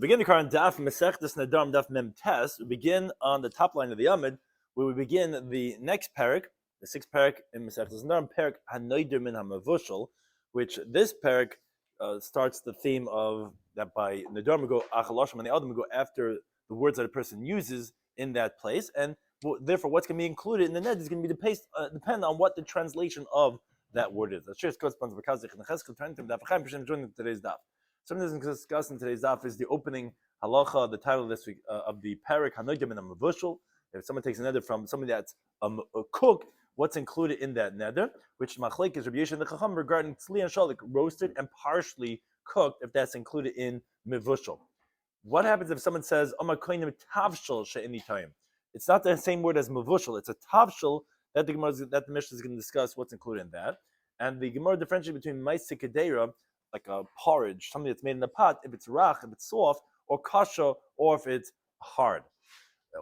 We begin the current Daf Mesech Nedarim Daf Mem Tes. We begin on the top line of the Amid, where we begin the next parak, the sixth parak in Mesech Nedarim, parak Hanoider Min Hamavushal, which this parak starts the theme of that by Nedarim we go Achalashim and the Adam we go after the words that a person uses in that place, and therefore what's going to be included in the Ned is going to be depend on what the translation of that word is. Today's Daf. Something that's discussed in today's daf is the opening halacha, the title of this week of the parak Hanoidim in a Mavushal. If someone takes a neder from somebody that's cooked, what's included in that neder? Which machlek is Rabbi Shloimy Schwartzberg regarding tzli and shalik, roasted and partially cooked, if that's included in Mavushal. What happens if someone says Amar koinim tavshal she'eni time? It's not the same word as Mavushal. It's a tavshal that the Mishnah is going to discuss what's included in that, and the Gemara differentiates between ma'aseh kedera, like a porridge, something that's made in a pot, if it's rach, if it's soft, or kasha, or if it's hard.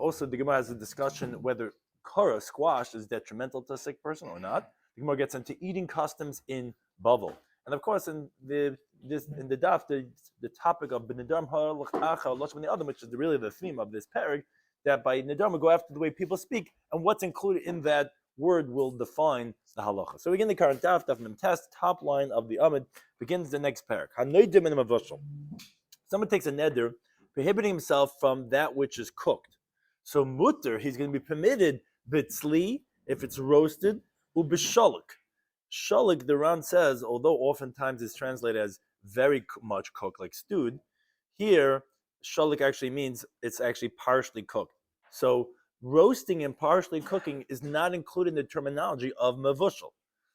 Also, the Gemara has a discussion whether kara, squash, is detrimental to a sick person or not. The Gemara gets into eating customs in Bavel. And of course, in the daf, the topic of Nedarim Daf, which is really the theme of this parak, that by Nedarim we go after the way people speak, and what's included in that word will define the halacha. So we begin the current daf mem test, top line of the Amid, begins the next parak. Hanoidim in a Mavushal. Someone takes a neder, prohibiting himself from that which is cooked. So mutter, he's going to be permitted bitzli, if it's roasted, ubishalik. Shalik, the Ran says, although oftentimes it's translated as very much cooked, like stewed, here, shalik actually means it's actually partially cooked. So roasting and partially cooking is not included in the terminology of mavushal.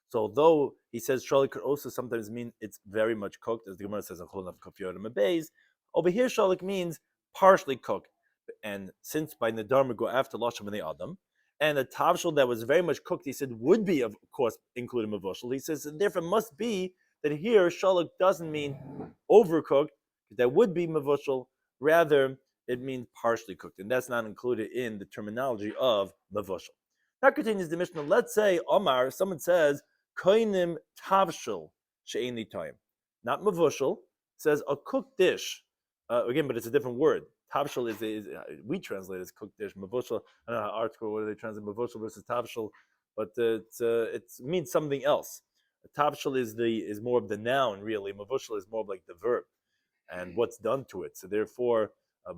So although he says shalik could also sometimes mean it's very much cooked, as the Gemara says in Chulun Kafiyot Mabeis, over here shalik means partially cooked. And since by Nedarim we go after Lashon B'nei Adam, and a tavshel that was very much cooked, he said would be of course included mavushal. He says and therefore must be that here shalik doesn't mean overcooked, that would be mavushal, rather it means partially cooked, and that's not included in the terminology of mavushal. That continues the Mishnah. Let's say Omar, someone says koinim tavshel she'eni time, not mavushal, says a cooked dish. Again, but it's a different word. Tavshel is we translate as cooked dish. Mavushal, I don't know how article whether they translate mavushal versus tavshel, but it means something else. Tavshel is more of the noun, really. Mavushal is more of like the verb and what's done to it. So therefore,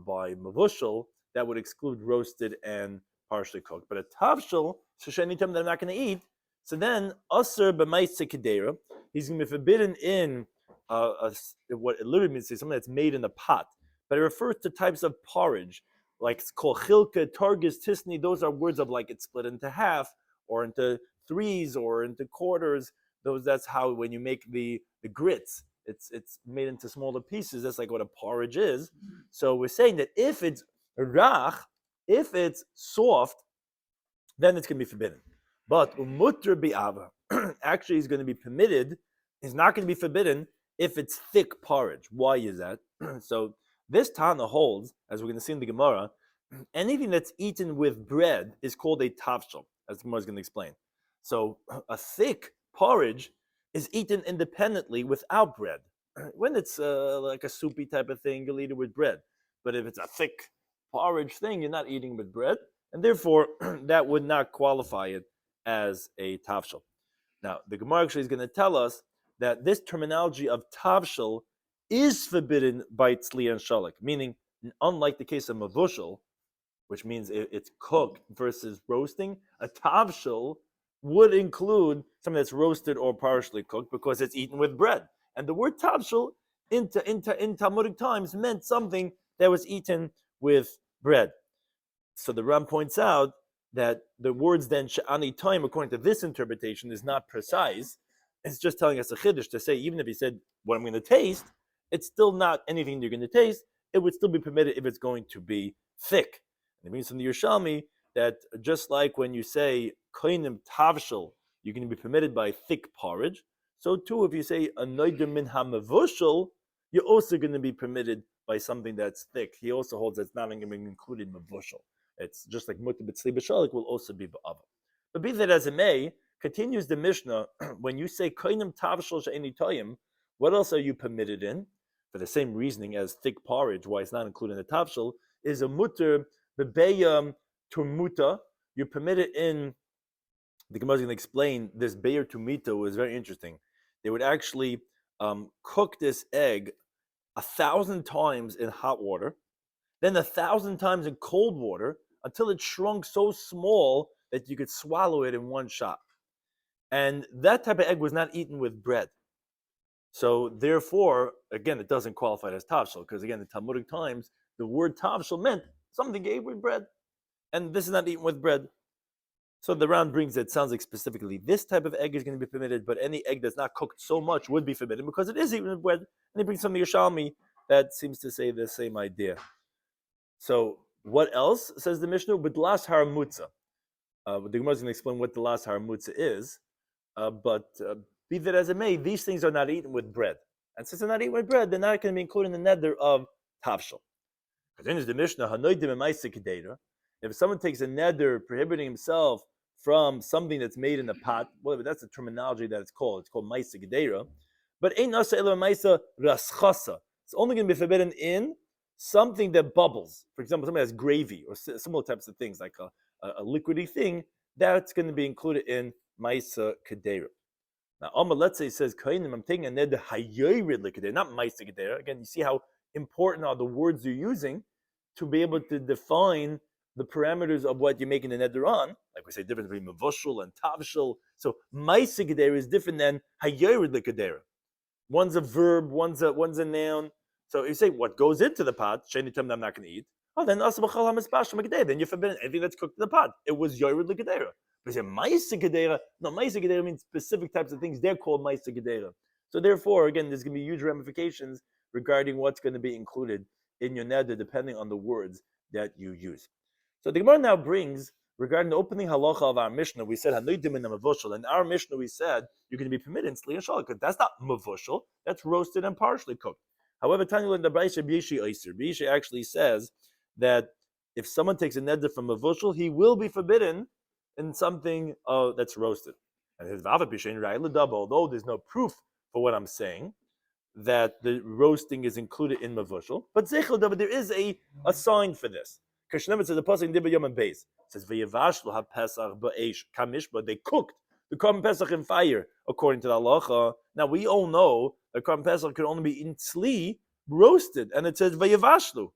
by mavushal, that would exclude roasted and partially cooked. But a tavshel, so anytime that I'm not going to eat, so then aser b'ma'aseh kedera, he's going to be forbidden in what it literally means to say something that's made in a pot. But it refers to types of porridge, like it's called chilka, targis, tisni. Those are words of like it's split into half, or into threes, or into quarters. That's how when you make the grits, it's made into smaller pieces. That's like what a porridge is. So we're saying that if it's rach, if it's soft, then it's going to be forbidden. But umutter bi'ava, actually is going to be permitted. Is not going to be forbidden if it's thick porridge. Why is that? So this Tana holds, as we're going to see in the Gemara, anything that's eaten with bread is called a tavshel, as the Gemara is going to explain. So a thick porridge is eaten independently without bread. When it's like a soupy type of thing, you'll eat it with bread. But if it's a thick porridge thing, you're not eating with bread, and therefore that would not qualify it as a tavshel. Now, the Gemara actually is going to tell us that this terminology of tavshel is forbidden by tzli and shalik, meaning unlike the case of mavushal, which means it's cooked versus roasting, a tavshel would include something that's roasted or partially cooked because it's eaten with bread. And the word tavshel in Talmudic times meant something that was eaten with bread. So the Ram points out that the words then she'ani time, according to this interpretation, is not precise. It's just telling us a chiddush to say, even if he said what I'm going to taste, it's still not anything you're going to taste. It would still be permitted if it's going to be thick. And it means from the Yerushalmi that just like when you say koinim tavshel, you're going to be permitted by thick porridge. So too, if you say anoidim min hamavushal, you're also going to be permitted by something that's thick. He also holds that it's not going to be included mavushal. It's just like mutter b'tzli b'shalik will also be ba'ava. But be that as it may, continues the Mishnah, when you say koinim tavshel she'eni toyim, what else are you permitted in? for the same reasoning as thick porridge, why it's not included in the tafshil, is a mutter bebeya turmuta. You're permitted in, the Gemara is going to explain this beyer tumita was very interesting. They would actually cook this egg 1,000 times in hot water, then 1,000 times in cold water until it shrunk so small that you could swallow it in one shot. And that type of egg was not eaten with bread. So therefore, again, it doesn't qualify as tavshil, because again, in Talmudic times, the word tavshil meant something gave with bread. And this is not eaten with bread. So the round brings it sounds like specifically this type of egg is going to be permitted, but any egg that's not cooked so much would be forbidden because it is eaten with bread. And he brings something Yerushalmi that seems to say the same idea. So what else, says the Mishnah? B'dlas haramutza. The Gemara is going to explain what the las haramutza is, but be that as it may, these things are not eaten with bread. And since they're not eaten with bread, they're not going to be included in the neder of tavshil. Then is the Mishnah, if someone takes a neder prohibiting himself from something that's made in a pot, whatever, that's the terminology that it's called. It's called maisa gedera. But ein nasa ela maisa raschasa. It's only going to be forbidden in something that bubbles. For example, something has gravy or similar types of things, like a liquidy thing, that's going to be included in maisa gedera. Now, let's say it says, I'm taking a neder hayorid liquidera, not maisa gedera. Again, you see how important are the words you're using to be able to define the parameters of what you're making the neder on. Like we say, difference between mavushal and tavshil. So maisa gedera is different than hayorid liquidera. One's a verb, one's a noun. So you say what goes into the pot, sheni tam I'm not going to eat. Oh, then then you're forbidden anything that's cooked in the pot. It was yored liquidera. But you say maisa gedera. No, maisa gedera means specific types of things. They're called maisa gedera. So therefore, again, there's going to be huge ramifications regarding what's going to be included in your neder, depending on the words that you use. So the Gemara now brings, regarding the opening halacha of our Mishnah, we said hanoidim in the mavushal. In our Mishnah, we said you're going to be permitted in sli and shalak, because that's not mavushal, that's roasted and partially cooked. However, Tanya in the Brayse Bishi actually says that if someone takes a neder from mavushal, he will be forbidden in something that's roasted. And his vava bishain ra'ila daba, although there's no proof for what I'm saying that the roasting is included in mavushal, but zeichel daba, there is a sign for this. Kashneva says the pasuk in Dibba Yom and Beis says v'yavashlu ha-pesach ba'esh kamishba. They cooked the korban pesach in fire according to the halacha. Now we all know that korban pesach could only be in tzli, roasted, and it says v'yavashlu.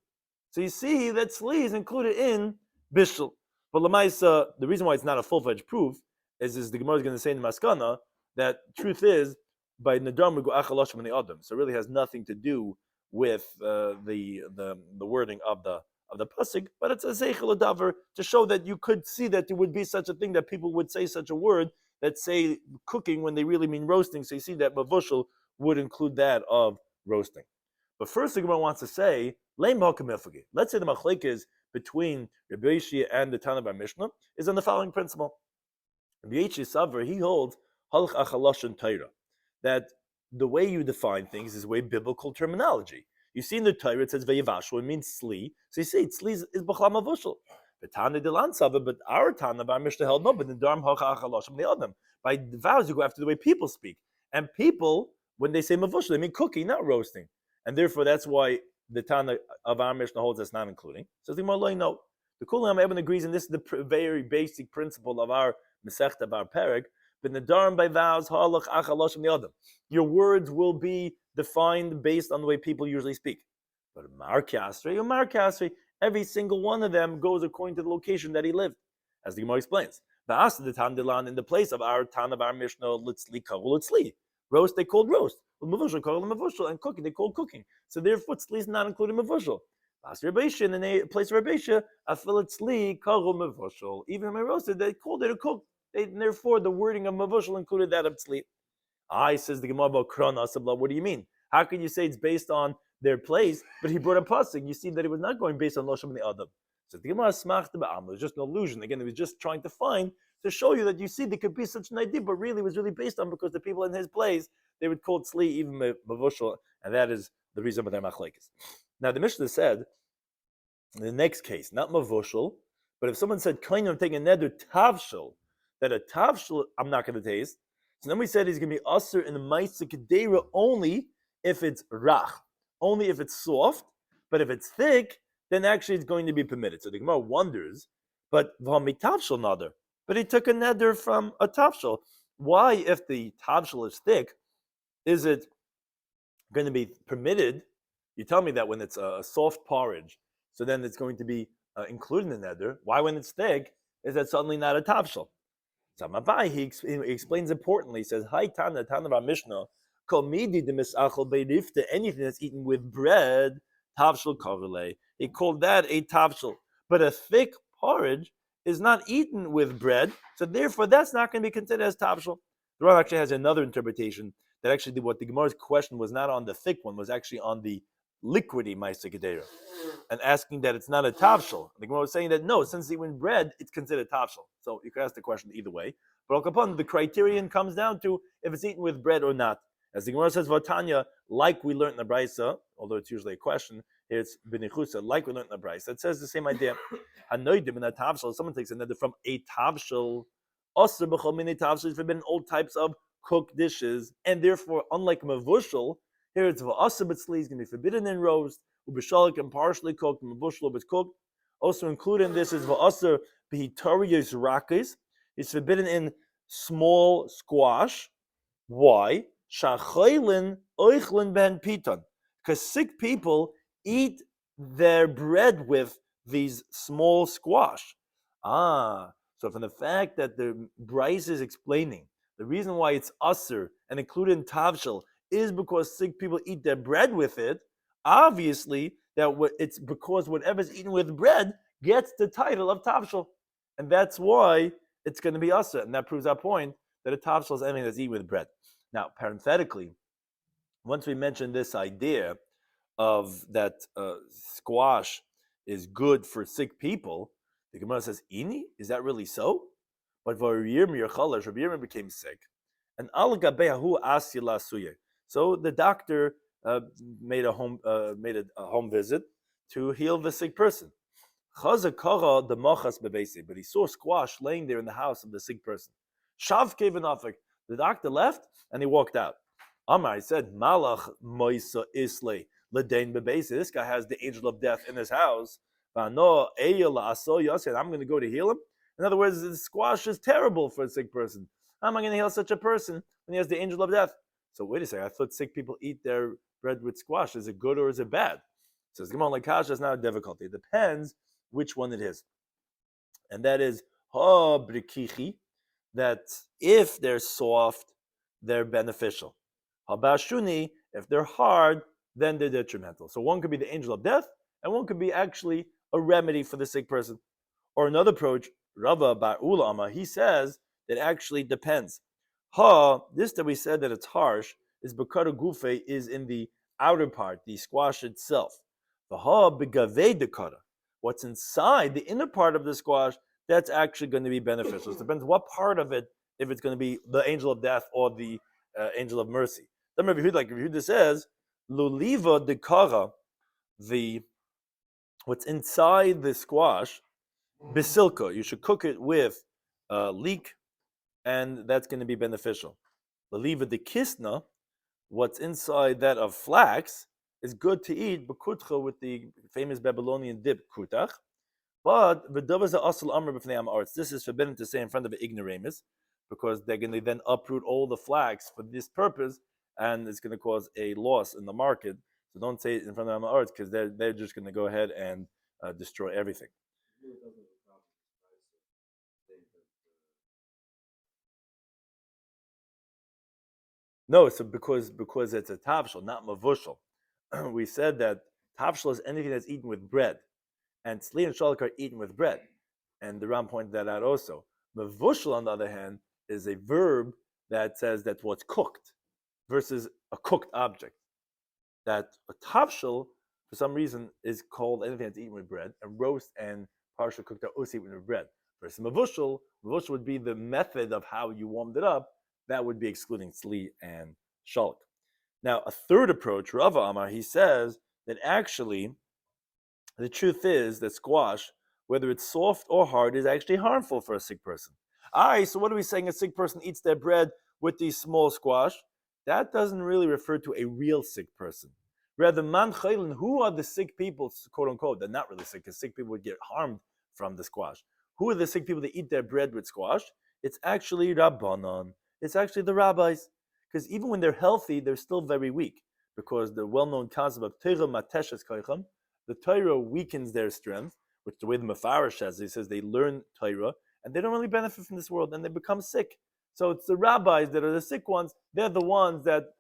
So you see that tzli is included in bishul. But lamaisa, the reason why it's not a full-fledged proof is the Gemara is going to say in the Maskana that truth is by Nedarim we go achalosh from the adam. So it really has nothing to do with the wording of the pasuk, but it's a zeichel davar to show that you could see that there would be such a thing that people would say such a word that say cooking when they really mean roasting. So you see that mavushal would include that of roasting. But first, the Gemara wants to say, let's say the machlekes between Rabbi Yishia and the Tana bar Mishnah is on the following principle. Rabbi Yishia Savar, he holds halach achalosh and Torah, that the way you define things is way biblical terminology. You see in the Torah it says veyavashu, it means sli. So you say sli is b'chlam mavushal. But Tana dilan Savar, but our Tana bar Mishnah held no, but the Nedarim halach achalosh the adam. By the vows you go after the way people speak, and people when they say mavushal they mean cooking, not roasting. And therefore, that's why the Tana of our Mishnah holds that's not including. So the Gemara no. The Kulam Eben agrees, and this is the very basic principle of our Mesechta, of our Perek. But Nedarim by vows, halach achalosh the adam. Your words will be defined based on the way people usually speak. But Mar Kasri, every single one of them goes according to the location that he lived, as the Gemara explains. The Tandilan in the place of our Tana of our Mishnah, litzli kavul litzli. Roast they called roast. Mavushal called mavushal, and cooking they called cooking. So therefore, tzli is not including mavushal. In the place of Rabbi Shloimy, afil tzli kavul mavushal. Even when I roasted, they called it a cook. Therefore, the wording of mavushal included that of tzli. Says the Gemara about krona sabla. What do you mean? How can you say it's based on their place? But he brought a pasuk. You see that it was not going based on losham the adam. So the Gemara smachta ba'am. It was just an illusion. Again, it was just trying to find. To show you that you see there could be such an idea, but really it was really based on because the people in his place, they would call tzli even mavushal, and that is the reason for their machlekes. Now the Mishnah said, in the next case, not mavushal, but if someone said, I'm taking a neder tavshal, that a tavshal I'm not going to taste, so then we said he's going to be usher in the maisa kedera only if it's rach. only if it's soft, but if it's thick, then actually it's going to be permitted. So the Gemara wonders, but v'hamitavshel neder, but he took a neder from a tavshel. Why, if the tavshel is thick, is it going to be permitted? You tell me that when it's a soft porridge, so then it's going to be included in the neder. Why, when it's thick, is that suddenly not a tavshel? So Mabai, he explains importantly. He says, "Hi Tana of our Mishnah, kol midi de misachol beirifta, anything that's eaten with bread, tavshel kavile." He called that a tavshel. But a thick porridge is not eaten with bread, so therefore that's not going to be considered as tavshel. The Rav actually has another interpretation that actually what the Gemara's question was not on the thick one, was actually on the liquidy ma'aser gedera, and asking that it's not a tavshel. The Gemara was saying that no, since it's eaten bread, it's considered tavshel. So you could ask the question either way. But upon the criterion comes down to if it's eaten with bread or not. As the Gemara says, Vatanya, like we learned in the Brisa, although it's usually a question, here it's b'nichusa, like we learned in the Brisa. It says the same idea. Hanoidim in a tavshel, someone takes another from a tavshel, osir b'chol mini tavshel is forbidden all types of cooked dishes, and therefore, unlike mavushal, here it's v'asir b'tzli, is going to be forbidden in roast, ub'shalik and partially cooked, mavushal but cooked. Also included in this is v'asir b'hitariyos rakis, it's forbidden in small squash. Why? Shachaylin oichlin ben piton, because sick people eat their bread with these small squash. So from the fact that the Bryce is explaining the reason why it's usr and included in tavshel is because sick people eat their bread with it, obviously that it's because whatever's eaten with bread gets the title of tavshel, and that's why it's going to be usr, and that proves our point that a tavshel is anything that's eaten with bread. Now, parenthetically, once we mentioned this idea of that squash is good for sick people, the Gemara says, "Ini, is that really so?" But Rabbi Yirmiyah became sick, and al gabehu asila suye. So the doctor made a home visit to heal the sick person. Chazakara the machas bebesi, but he saw squash laying there in the house of the sick person. Shav kevenafik. The doctor left and he walked out. Amar, he said, Malach moisa isle ledain bebesi. This guy has the angel of death in his house. I'm going to go to heal him. In other words, the squash is terrible for a sick person. How am I going to heal such a person when he has the angel of death? So wait a second, I thought sick people eat their bread with squash. Is it good or is it bad? So says, Gemara Lakasha is not a difficulty. It depends which one it is. And that is, ha brikichi, that if they're soft, they're beneficial. Habashuni, if they're hard, then they're detrimental. So one could be the angel of death, and one could be actually a remedy for the sick person. Or another approach, Rava Bar Ulama, he says that actually depends. This that we said that it's harsh is because gufe is in the outer part, the squash itself. The begave dekara, what's inside the inner part of the squash, that's actually going to be beneficial. It depends what part of it, if it's going to be the angel of death or the angel of mercy. Then Rabbi Yehuda says, luliva dekara, what's inside the squash, basilka, you should cook it with leek, and that's going to be beneficial. Luliva dekisna, what's inside that of flax, is good to eat, bekutcha, with the famous Babylonian dip, kutach. But this is forbidden to say in front of an ignoramus, because they're going to then uproot all the flax for this purpose, and it's going to cause a loss in the market. So don't say it in front of Amaretz, because they're just going to go ahead and destroy everything. No, so because it's a tavshel, not mavushal. We said that tavshel is anything that's eaten with bread, and tzli and shalak are eaten with bread, and the Ram pointed that out also. Mavushal, on the other hand, is a verb that says that what's cooked versus a cooked object. That a tavshel, for some reason, is called anything that's eaten with bread, and roast and partially cooked are also eaten with bread. Versus mavushal would be the method of how you warmed it up. That would be excluding tzli and shalak. Now, a third approach, Rava Amar, he says that actually the truth is that squash, whether it's soft or hard, is actually harmful for a sick person. So what are we saying? A sick person eats their bread with these small squash? That doesn't really refer to a real sick person. Rather, man chaylin, who are the sick people, quote unquote? They're not really sick, because sick people would get harmed from the squash. Who are the sick people that eat their bread with squash? It's actually Rabbanon. It's actually the rabbis. Because even when they're healthy, they're still very weak. Because the well-known concept of Torah mateshes koichem, the Torah weakens their strength, which the way the Mefarish says, he says they learn Torah, and they don't really benefit from this world, and they become sick. So it's the rabbis that are the sick ones. They're the ones that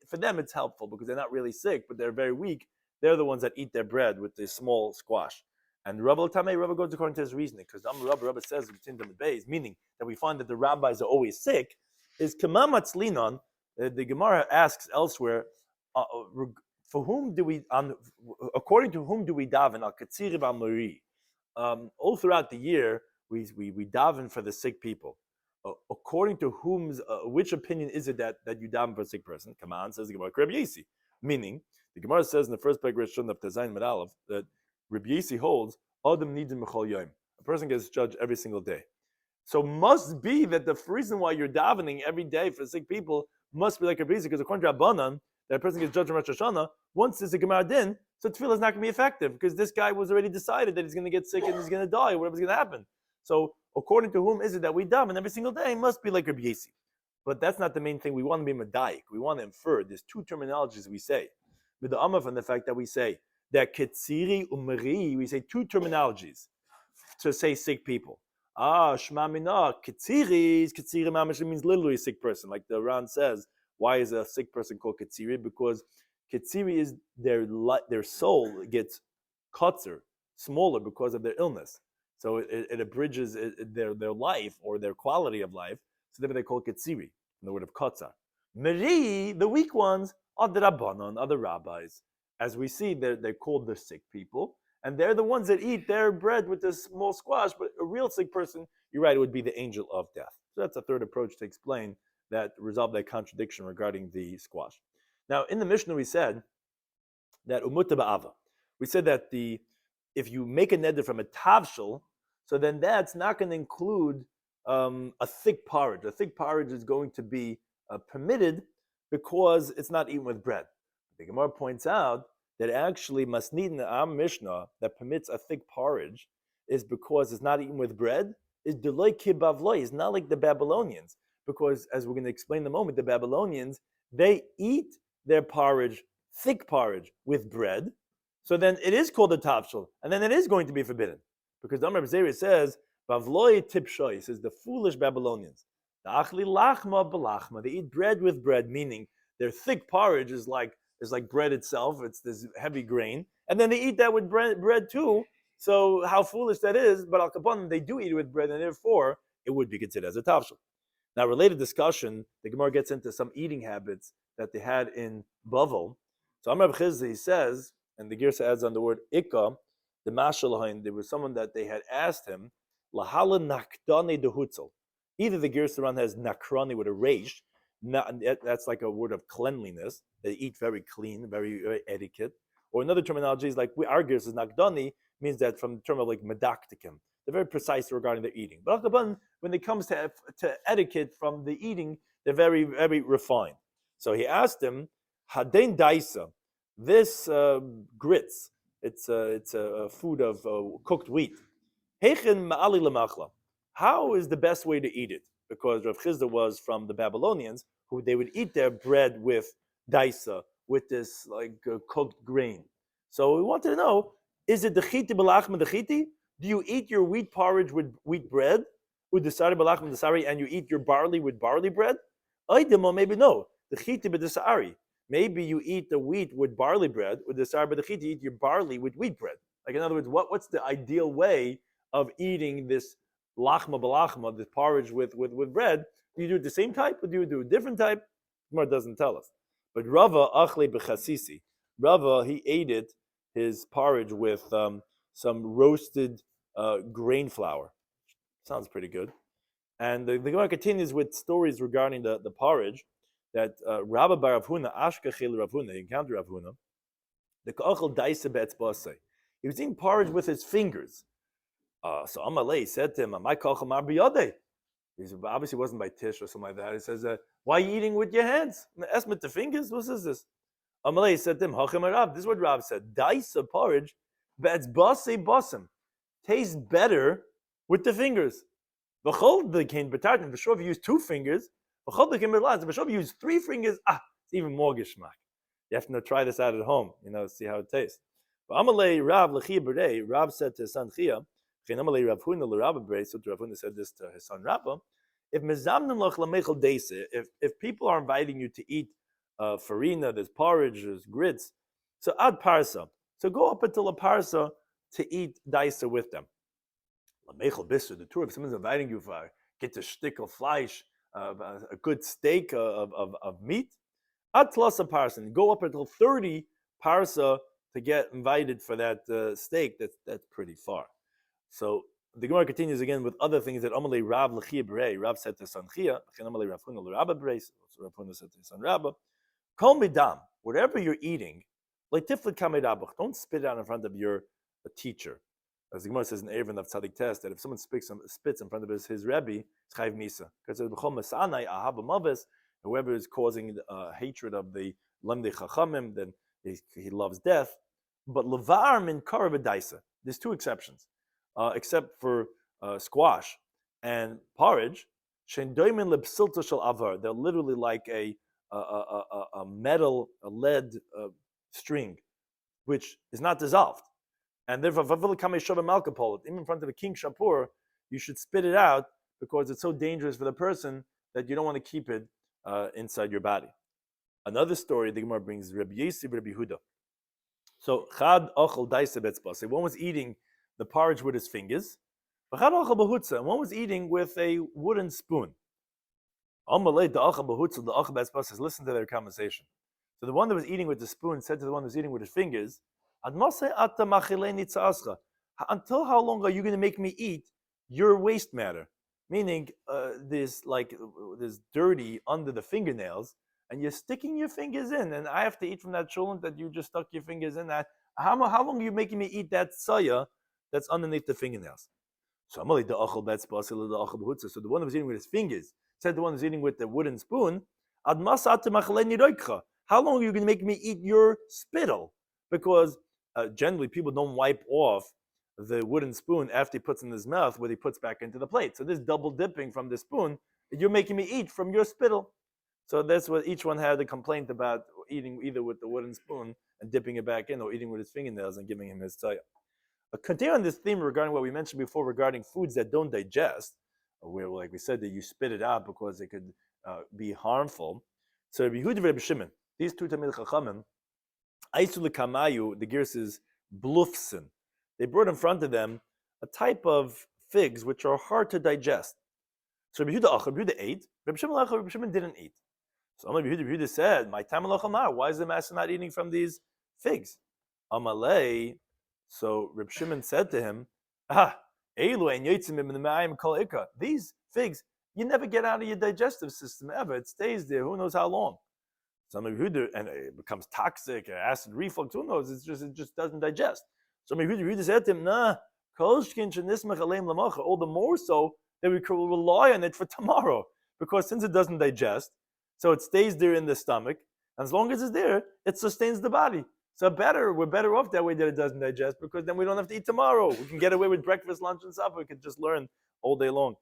for them it's helpful because they're not really sick, but they're very weak. They're the ones that eat their bread with this small squash. And Rabbi goes according to his reasoning, because Rabbi says between them bays, meaning that we find that the rabbis are always sick, is Kamamatz Linon. The Gemara asks elsewhere, for whom do we, according to whom do we daven al katziri v'amori? All throughout the year, we daven for the sick people. According to which opinion is it that you daven for a sick person? Come on, says the Gemara, Rabbi Yisi. Meaning, the Gemara says in the first paragraph of Tazayin Medalev that Rabbi Yisi holds Adam needs mechol yom. A person gets judged every single day. So must be that the reason why you're davening every day for sick people must be like Rabbi Yisi, because according to Rabbanan, that a person gets judged on Rosh Hashanah, once there's a Gemara din, so tefillah is not going to be effective because this guy was already decided that he's going to get sick and he's going to die, or whatever's going to happen. So according to whom is it that we daven every single day? It must be like Rabbi Yisi. But that's not the main thing. We want to be medayik. We want to infer. There's two terminologies we say. With the amah from the fact that we say that ketziri umri, we say two terminologies to say sick people. Shma mina, ketziri mamash means literally a sick person. Like the Ran says, why is a sick person called ketziri? Because ketziri is their soul gets kotzer, smaller because of their illness. So it abridges their life or their quality of life. So therefore they call it ketziri, in the word of kotzar. Meri, the weak ones, are the rabbanon, are the rabbis. As we see, they're called the sick people, and they're the ones that eat their bread with this small squash. But a real sick person, you're right, it would be the angel of death. So that's a third approach to explain that, resolve that contradiction regarding the squash. Now, in the Mishnah, we said that umutta ba'ava. We said that if you make a neder from a tavshel, so then that's not going to include a thick porridge. A thick porridge is going to be permitted because it's not eaten with bread. The Gemara points out that actually masnid in our Mishnah that permits a thick porridge is because it's not eaten with bread. Is delay kibavloi. It's not like the Babylonians, because as we're going to explain in a moment, the Babylonians, they eat their porridge, thick porridge, with bread. So then it is called a tavshel, and then it is going to be forbidden. Because the Amar B'Zeri says, Bavloi tipshoy, he says the foolish Babylonians. The achli lachma b'lachma, they eat bread with bread, meaning their thick porridge is like bread itself, it's this heavy grain, and then they eat that with bread too. So how foolish that is, but al kapanim, they do eat it with bread, and therefore it would be considered as a tavshel. Now, related discussion, the Gemara gets into some eating habits that they had in Bavel. So Amar B'Chizda, he says, and the Girsa adds on the word ikka, the mashalahain, there was someone that they had asked him, lahala nakdani dehutzel. Either the Girsa has nakrani with a resh, that's like a word of cleanliness. They eat very clean, very, very etiquette. Or another terminology is like our Girsa is nakdani, means that from the term of like medaktikim. They're very precise regarding their eating. But when it comes to etiquette from the eating, they're very, very refined. So he asked him, Haden daisa, this grits, it's a food of cooked wheat. Hechen ma'ali lemachla. How is the best way to eat it? Because Rav Chizda was from the Babylonians, who they would eat their bread with daisa, with this like cooked grain. So we wanted to know, is it the chiti b'lachma the chiti? Do you eat your wheat porridge with wheat bread, with the sari b'lachma the sari, and you eat your barley with barley bread? Or maybe no, the chiti b'desari. Maybe you eat the wheat with barley bread, with the sari b'dechiti, you eat your barley with wheat bread. Like in other words, what's the ideal way of eating this lachma b'lachma, this porridge with bread? Do you do it the same type, or do you do a different type? Gemara doesn't tell us. But Rava achle b'chasisi. Rava, he ate his porridge with some roasted grain flour. Sounds pretty good. And the Gemara continues with stories regarding the porridge, that Rabbi Bar Rav Huna, Ashkechel Rav Huna, he encountered Rav Huna, the Ka'achel Daisa Be'etzbasei. He was eating porridge with his fingers. So Amalei said to him, "My Ka'achel Mar B'yodei." He said, obviously it wasn't by Tish or something like that. He says, "Why are you eating with your hands? Esmit the fingers? What is this?" Amalei said to him, Hachem Rav, this is what Rav said. Daisa porridge, that's base basim. Tastes better with the fingers. V'chol the kain betartin. V'shov you use 2 fingers. V'chol the kain betartin. V'shov you use 3 fingers. It's even more gishmak. You have to try this out at home. See how it tastes. Amalei Rav l'chia b'rei. Rav said to his son Chia. Amalei Rav Huna l'Rav b'rei. So Rav Huna said this to his son Rabbah. If mezamnim lach lamechel deise, if people are inviting you to eat farina, there's porridge, there's grits, so ad parsa. So go up until a parsa to eat daisa with them. Lamechel bisser, the tour, if someone's inviting you for get a shtick of flesh, a good steak of meat, ad tlasa parsa, and go up until 30 parsa to get invited for that steak. That's pretty far. So the Gemara continues again with other things that Amalei Rav l'chia b'rei. Rav said to son Chia, Amalei Rav Huna l'Rabba b'rei. So Rav Huna said to son Rabba, Kol midam, whatever you're eating, like tiflet kamei, don't spit it out in front of your teacher. As the Gemara says in Erevin of Tzadik Test, that if someone spits in front of his Rebbe, it's chayv misa. Because it says b'chol masanai ahava maves, whoever is causing hatred of the lemdei chachamim, then he loves death. But levar min karav daisa. There's 2 exceptions. Except for squash and porridge, they're literally like a metal, a lead string, which is not dissolved. And therefore, even in front of a king shapur, you should spit it out because it's so dangerous for the person that you don't want to keep it inside your body. Another story the Gemara brings Rabbi Yossi, Rabbi Huda. So chad ochel daisa betzbase. One was eating the porridge with his fingers, and one was eating with a wooden spoon. Listen to their conversation. So the one that was eating with the spoon said to the one who was eating with his fingers, until how long are you going to make me eat your waste matter? Meaning there's dirty under the fingernails, and you're sticking your fingers in, and I have to eat from that cholent that you just stuck your fingers in. That how long are you making me eat that soya that's underneath the fingernails? So the one who was eating with his fingers said to the one who was eating with the wooden spoon, how long are you going to make me eat your spittle? Because generally people don't wipe off the wooden spoon after he puts it in his mouth, where he puts back into the plate. So this double dipping from the spoon, you're making me eat from your spittle. So that's what each one had a complaint about, eating either with the wooden spoon and dipping it back in, or eating with his fingernails and giving him his tzaya. Continue on this theme regarding what we mentioned before regarding foods that don't digest, where, like we said, that you spit it out because it could be harmful. So Rabbi Yehuda and Rabbi Shimon, these 2 Talmidei Chachamim, Aisul Kamayu, the Gerus is blufsen. They brought in front of them a type of figs which are hard to digest. So Rabbi Yehuda ate, Rabbi Shimon didn't eat. So Rabbi Yehuda said, "My time why is the master not eating from these figs?" Amalei. So Reb Shimon said to him, these figs, you never get out of your digestive system ever. It stays there, who knows how long. Some of you and it becomes toxic, acid reflux, who knows? It just doesn't digest. So Yehuda said to him, all the more so that we could rely on it for tomorrow. Because since it doesn't digest, so it stays there in the stomach, and as long as it's there, it sustains the body. So we're better off that way that it doesn't digest, because then we don't have to eat tomorrow. We can get away with breakfast, lunch, and supper. We can just learn all day long.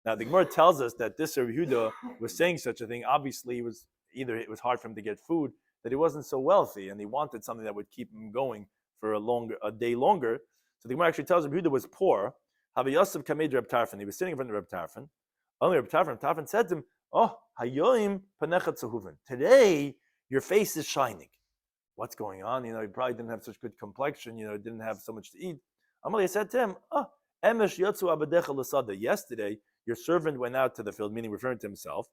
Now the Gemara tells us that this Rabbi Yehuda was saying such a thing. Obviously, it was hard for him to get food, that he wasn't so wealthy, and he wanted something that would keep him going for a day longer. So the Gemara actually tells Rabbi Yehuda was poor. Rabbi Yosef kamed Reb Tarfon. He was sitting in front of Reb Tarfon. Only Reb Tarfon said to him, "Oh, hayoim panecha tzahuven. Today your face is shining. What's going on? He probably didn't have such good complexion. Didn't have so much to eat." Amalei said to him, "Emesh yotzu abadecha l'sada. Yesterday, your servant went out to the field," meaning referring to himself.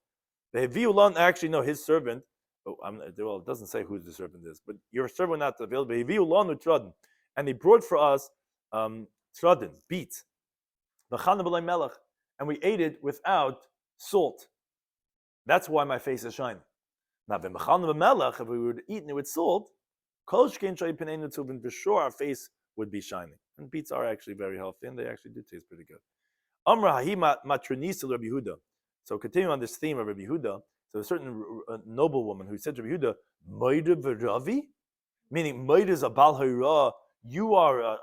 Actually, no, his servant. It doesn't say who the servant is, but your servant went out to the field. And he brought for us tradin, beets, and we ate it without salt. That's why my face is shining. Now, if we would have eaten it with salt, for sure our face would be shining. And beets are actually very healthy, and they actually do taste pretty good. So continue on this theme of Rabbi Yehuda. So a certain noblewoman who said to Rabbi Yehuda, Moida v'Ravi, meaning Moida is a Bal Hayra, you are a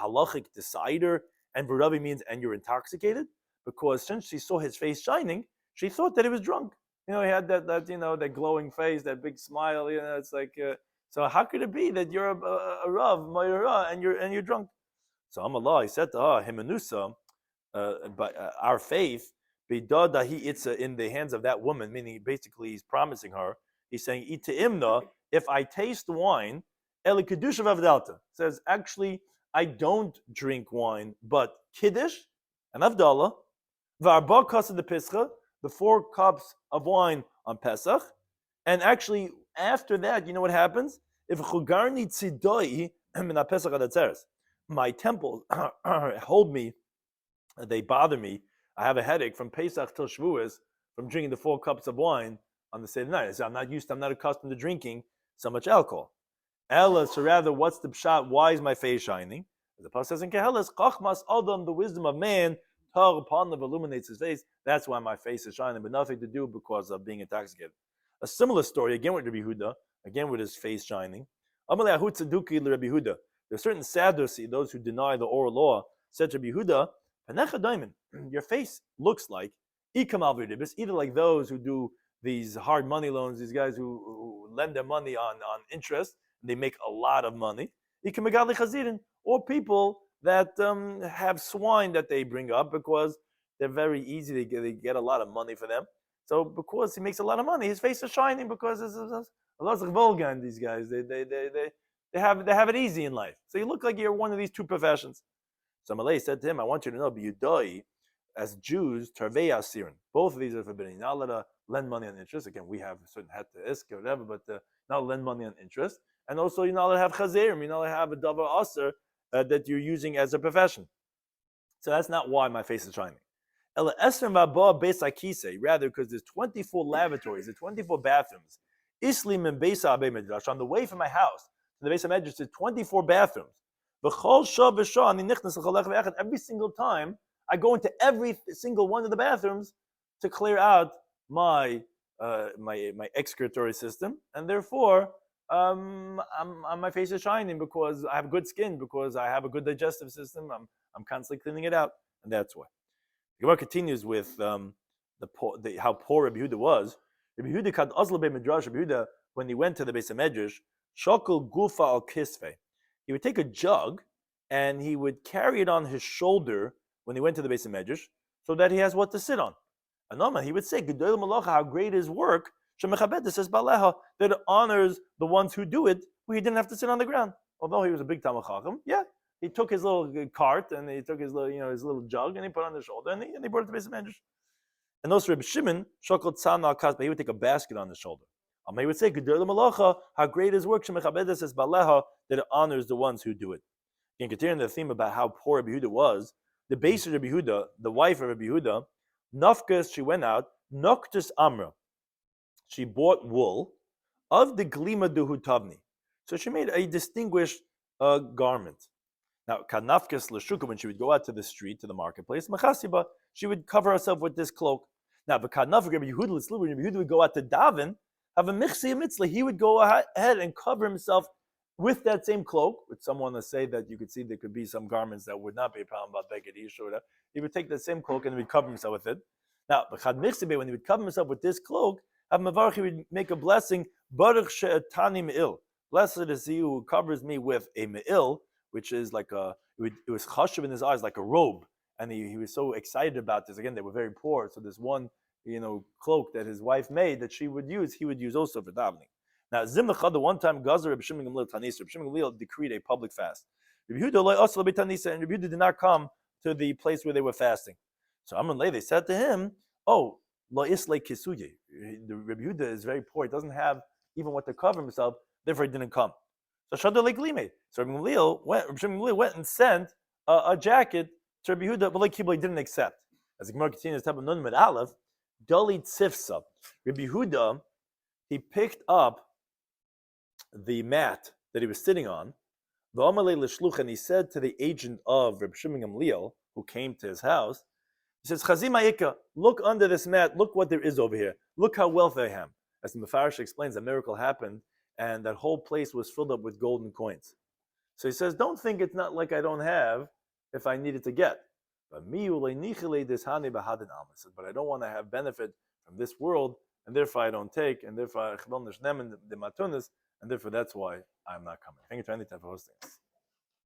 halachic decider, and v'Ravi means and you're intoxicated, because since she saw his face shining, she thought that he was drunk. He had that glowing face, that big smile. It's like so. How could it be that you're a Rav Moira and you're drunk? So Amallah, he said to her, Himanusa, but our faith, it's in the hands of that woman, meaning basically he's promising her, he's saying, Ita if I taste wine, Eli Kedusha Avdalta, says, actually, I don't drink wine, but Kiddush and Avdallah, V'arba Kasa de Pischa, the 4 cups of wine on Pesach, and actually, after that, you know what happens? If Chugarni Tzidoi, Pesach Adatzeres, my temples hold me, they bother me. I have a headache from Pesach till Shavuos from drinking the 4 cups of wine on the same night. So I'm not accustomed to drinking so much alcohol. Ella, so rather, what's the pshat? Why is my face shining? The pasuk says in Keheles, Chachmas Adam, the wisdom of man, Tar upon them illuminates his face. That's why my face is shining, but nothing to do because of being intoxicated. A similar story, again with Rabbi Yehuda, again with his face shining. Amalei Ahut Tzeduki Rabbi Yehuda. There's certain Sadducees, those who deny the oral law, said to Rabbi Yehuda, your face looks like either like those who do these hard money loans, these guys who lend their money on interest, and they make a lot of money, or people that have swine that they bring up because they're very easy, they get a lot of money for them. So because he makes a lot of money, his face is shining because there's a lot of vulgar in these guys. They have it easy in life. So you look like you're one of these 2 professions. So Malay said to him, I want you to know, B'yudai, as Jews, Tarvei Asirin. Both of these are forbidden. You're not allowed to lend money on interest. Again, we have a certain het to isk or whatever, but not lend money on interest. And also, you're not allowed to have chazerim. You're not allowed to have a davar aser that you're using as a profession. So that's not why my face is shining. Rather, because there's 24 lavatories, there's 24 bathrooms. Islim and Beisa Abe Midrash. On the way from my house to the Beisa Midrash, there's 24 bathrooms. Every single time, I go into every single one of the bathrooms to clear out my excretory system, and therefore, my face is shining because I have good skin, because I have a good digestive system. I'm constantly cleaning it out, and that's why. The Gemara continues with how poor Rabbi Yehuda was. Rabbi Yehuda kad azla be midrash. Rabbi Yehuda, when he went to the Beis Medrash, shakol gufa al kisve. He would take a jug and he would carry it on his shoulder when he went to the Beis Medrash, so that he has what to sit on. And he would say, "Gedol malacha, how great is work." Shemechabed says baleha, that it honors the ones who do it, where he didn't have to sit on the ground. Although he was a big Talmid Chacham, he took his little cart and he took his little jug and he put it on his shoulder and he brought it to the Beis Medrash. And also Reb Shimon shakol tzana al kasba, he would take a basket on his shoulder. He would say, "Gedol malacha, how great is work." Shemechabed says baleha, that it honors the ones who do it. And continuing the theme about how poor Rabbi Yehuda was, the base of Rabbi Yehuda, the wife of Rabbi Yehuda, Nafkas, she went out, Noktus Amra. She bought wool of the Glima Duhutavni. So she made a distinguished garment. Now, Kanafkas Lashuka, when she would go out to the street, to the marketplace, Machasiba, she would cover herself with this cloak. Now, but Kanaf Rabbi Yehuda, when Rabbi Yehuda would go out to Davin, have a Michsi Mitzli, he would go ahead and cover himself with that same cloak, with someone to say that you could see there could be some garments that would not be a problem about Beged Ish or whatever. He would take that same cloak and he would cover himself with it. Now, when he would cover himself with this cloak, he would make a blessing, Baruch She'atani Me'il. Blessed is he who covers me with a Me'il, which is like it was chashuv in his eyes, like a robe. And he was so excited about this. Again, they were very poor, so this one, cloak that his wife made that he would use also for davening. Now, Zimnacha, the one time Gazer Reb Shimon Gamliel Tanisa, Reb Shimon Gamliel decreed a public fast. Rabbi Yehuda also Tanisa, and Rabbi Yehuda did not come to the place where they were fasting. So Amrun they said to him, "Oh, lo isle kisuye." The Rabbi Yehuda is very poor; he doesn't have even what to cover himself. Therefore, he didn't come. So Shadar Leglime. So Rabbi Shimon Gamliel went and sent a jacket to Rabbi Yehuda, but like he didn't accept. As the Gemara continues, type of Nun Med Aleph, Dali Tzifsa. Rabbi Yehuda, he picked up the mat that he was sitting on, and he said to the agent of Reb Shimon Gamliel, who came to his house, he says, Chazima Ika, look under this mat, look what there is over here. Look how wealthy I am. As the Mefarish explains, a miracle happened, and that whole place was filled up with golden coins. So he says, don't think it's not like I don't have if I needed to get. But I don't want to have benefit from this world, and therefore I don't take, and therefore and therefore that's why I'm not coming. Thank you to any type of hosting.